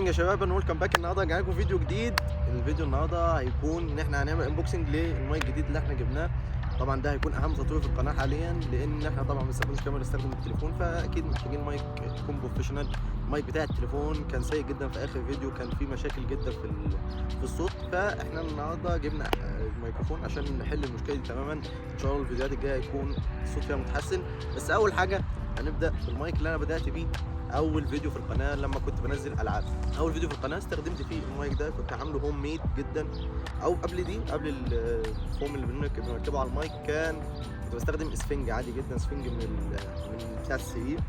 يا شباب انا ويلكم باك. النهارده جاي لكم فيديو جديد. الفيديو النهارده هيكون ان احنا هنعمل انبوكسنج للمايك الجديد اللي احنا جبناه. طبعا ده هيكون اهم تطوير في القناه حاليا، لان احنا طبعا ما بنستخدمش كاميرا، بنستخدم التليفون، فاكيد محتاجين مايك يكون بروفيشنال. المايك بتاع التليفون كان سيء جدا في اخر فيديو، كان فيه مشاكل جدا في الصوت، فاحنا النهارده جبنا الميكروفون عشان نحل المشكله دي تماما. ان شاء الله الفيديوهات الجايه هيكون الصوت فيها متحسن. بس اول حاجه هنبدا بالمايك اللي انا بدات بيه اول فيديو في القناه لما كنت بنزل العاب. اول فيديو في القناه استخدمت فيه المايك ده، كنت عامله هوم ميد جدا. او قبل الفوم اللي بنركبه على المايك كنت بستخدم اسفنج عادي جدا، اسفنج من بتاع السرير.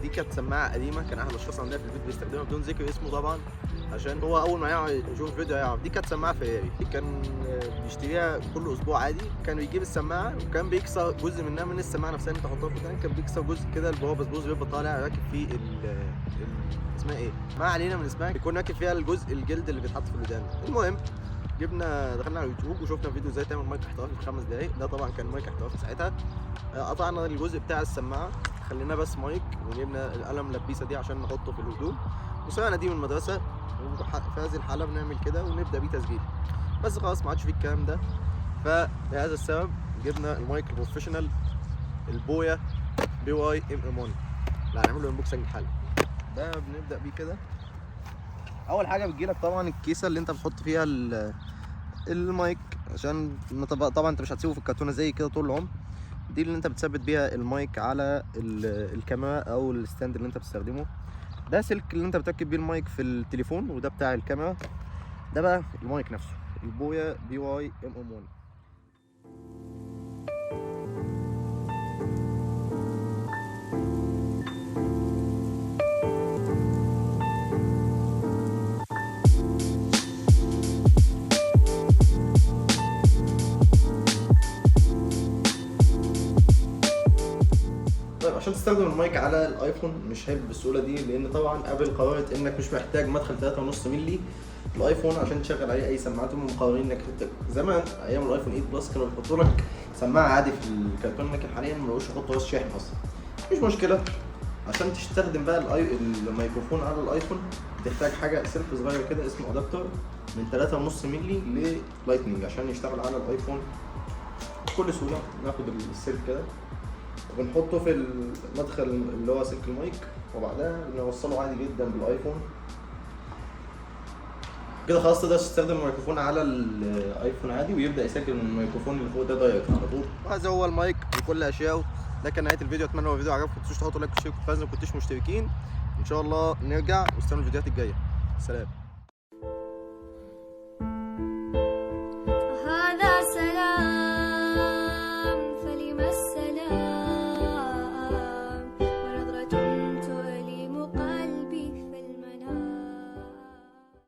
دي كانت سماعه قديمه، كان احد الاشخاص عندنا في البيت بيستخدمها بدون ذكر اسمه طبعا، عشان هو اول ما يشوف الفيديو هيعرف. دي كانت سماعه فيراري، كان بيشتريها كل اسبوع عادي. كان بيجيب السماعه وكان بيكسر جزء منها من السماعه نفسها اللي انت تحطها في ودانك، كان بيكسر جزء كده اللي هو بسبوس بيبقى طالع راكب فيه اسمها ايه؟ ما علينا من اسمها، بيكون راكب فيها الجزء الجلد اللي بيتحط في الودان. المهم دخلنا على اليوتيوب وشفنا فيديو ازاي تعمل مايك احترافي في 5 دقايق. ده طبعا كان مايك احترافي ساعتها. قطعنا الجزء بتاع السماعه، خلينا بس مايك، وجبنا القلم لبيسه دي عشان نحطه في الهدوم، وسرقنا دي من المدرسه. وفي هذه الحاله بنعمل كده ونبدا بيه تسجيل. بس خلاص ما عادش فيه الكلام ده، فلهذا السبب جبنا المايك البروفيشنال البويا BY MM1 اللي هنعمل له انبوكسنج حالا. ده بنبدا بيه كده. اول حاجه بتجيلك طبعا الكيسه اللي انت بتحط فيها المايك، عشان طبعا انت مش هتسيبه في الكرتونه زي كده طول العمر. دي اللي انت بتثبت بيها المايك على الكاميرا او الستاند اللي انت بتستخدمه. ده سلك اللي انت بتركب بيه المايك في التليفون، وده بتاع الكاميرا. ده بقى المايك نفسه البويا BY MM1. طيب عشان تستخدم المايك على الايفون مش هيبقى بالسهوله دي، لان طبعا ابل قررت انك مش محتاج مدخل 3.5 مللي الايفون عشان تشغل عليه اي سماعات. هم مقررين انك زمان ايام الايفون 8 بلس كانوا بيحطوا لك سماعه عادي في الكرتون، لكن حاليا ما بقوش يحطوا راس شاحن اصلا. مش مشكله، عشان تستخدم بقى الميكروفون على الايفون بتحتاج حاجه سلك صغير كده اسمه ادابتر من 3.5 مللي للايتنينج عشان يشتغل على الايفون بكل سهوله. ناخد السلك كده وبنحطه في المدخل اللي هو سلك المايك، وبعدها بنوصله عادي جدا بالايفون كده. خلاص تقدر تستخدم الميكروفون على الايفون عادي، ويبدا يسجل من الميكروفون اللي فوق ده دايركت على طول. وهذا هو المايك بكل اشيائه. ده كان نهايه الفيديو. اتمنى لو الفيديو عجبكم ما تنسوش تحطوا لايك وتشتركوا في القناه لو ما كنتوش مشتركين. ان شاء الله نرجع واستنوا الفيديوهات الجايه. سلام.